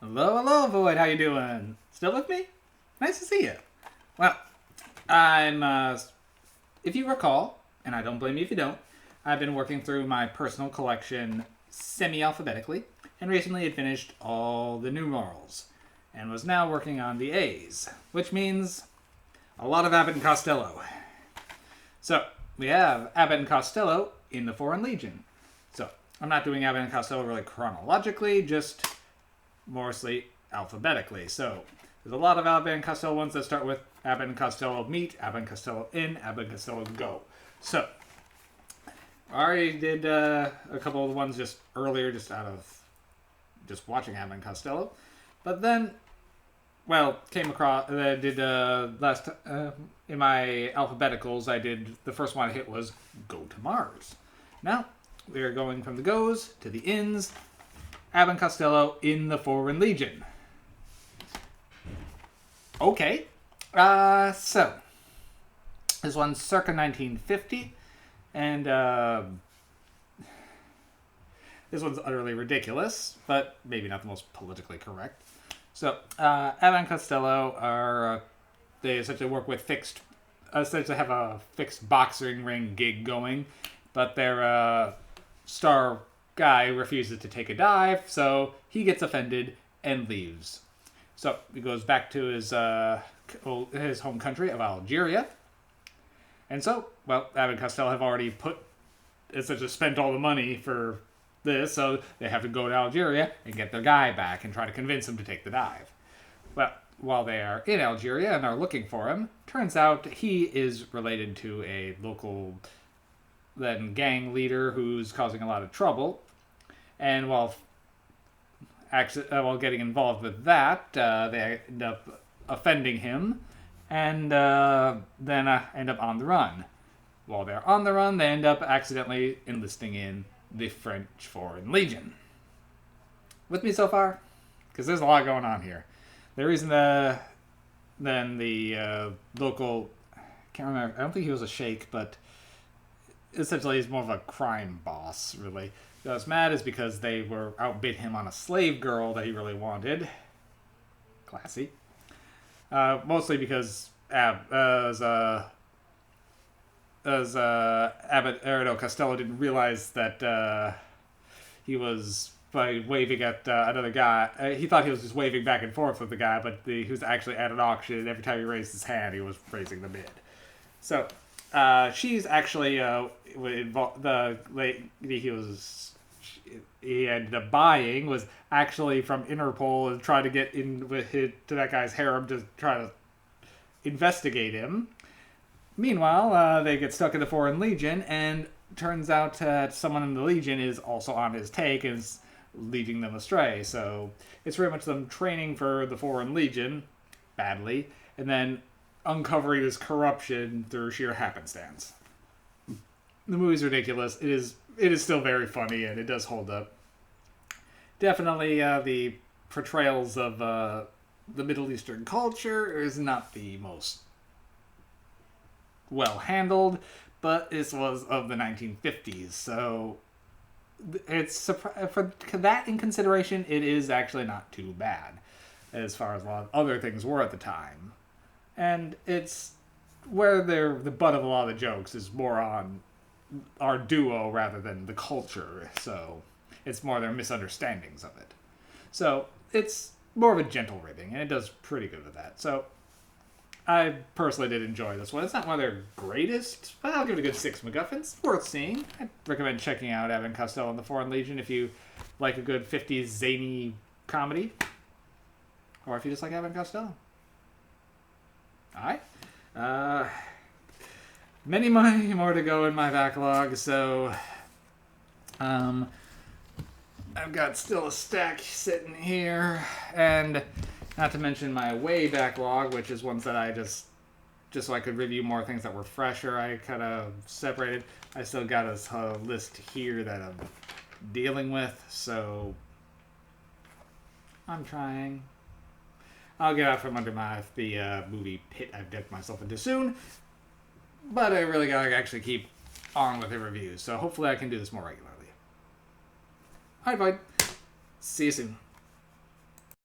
Hello, hello, Void. How you doing? Still with me? Nice to see you. Well, if you recall, and I don't blame you if you don't, I've been working through my personal collection semi-alphabetically, and recently had finished all the numerals, and was now working on the A's, which means a lot of Abbott and Costello. So, we have Abbott and Costello in the Foreign Legion. So, I'm not doing Abbott and Costello really chronologically, just mostly alphabetically. So there's a lot of Abbott and Costello ones that start with Abbott and Costello meet, Abbott and Costello in, Abbott and Costello go. So I already did a couple of the ones just earlier, just out of just watching Abbott and Costello. But then, came across, I did last, in my alphabeticals, I did, the first one I hit was Go to Mars. Now, we are going from the goes to the ins, Abbott and Costello in the Foreign Legion. Okay. So, this one's circa 1950, and this one's utterly ridiculous, but maybe not the most politically correct. So, Abbott and Costello are, they essentially work with essentially have a fixed boxing ring gig going, but their star guy refuses to take a dive, so he gets offended and leaves. So he goes back to his home country of Algeria. And so, Abbott and Costello have already essentially spent all the money for this, so they have to go to Algeria and get their guy back and try to convince him to take the dive. Well, while they are in Algeria and are looking for him, turns out he is related to a local gang leader who's causing a lot of trouble. And while getting involved with that, they end up offending him, and then end up on the run. While they're on the run, they end up accidentally enlisting in the French Foreign Legion. With me so far? Because there's a lot going on here. The reason then the local, I can't remember, I don't think he was a sheikh, but essentially he's more of a crime boss, really. Got mad is because they outbid him on a slave girl that he really wanted. Classy. Mostly because Abbott Costello didn't realize that he was by waving at another guy. He thought he was just waving back and forth with the guy, but he was actually at an auction, and every time he raised his hand, he was raising the bid. So she's actually the lady he ended up buying was actually from Interpol and tried to get in to that guy's harem to try to investigate him. Meanwhile, they get stuck in the Foreign Legion, and turns out that someone in the Legion is also on his take and is leading them astray. So it's very much them training for the Foreign Legion badly, and then uncovering his corruption through sheer happenstance. The movie's ridiculous. It is still very funny, and it does hold up. Definitely, the portrayals of the Middle Eastern culture is not the most well handled, but this was of the 1950s, so it's for that in consideration, it is actually not too bad as far as a lot of other things were at the time. And it's where the butt of a lot of the jokes is more on our duo rather than the culture, so it's more their misunderstandings of it. So it's more of a gentle ribbing, and it does pretty good with that. So I personally did enjoy this one. It's not one of their greatest, but I'll give it a good 6 MacGuffins. Worth seeing. I'd recommend checking out Abbott and Costello and the Foreign Legion if you like a good 50s zany comedy, or if you just like Abbott and Costello. Alright. Many more to go in my backlog, so I've got still a stack sitting here, and not to mention my way backlog, which is ones that I just so I could review more things that were fresher, I kind of separated. I still got a list here that I'm dealing with, so I'm trying. I'll get out from under the movie pit I've dug myself into soon. But I really gotta actually keep on with the reviews, so hopefully I can do this more regularly. Alright, bye. See you soon.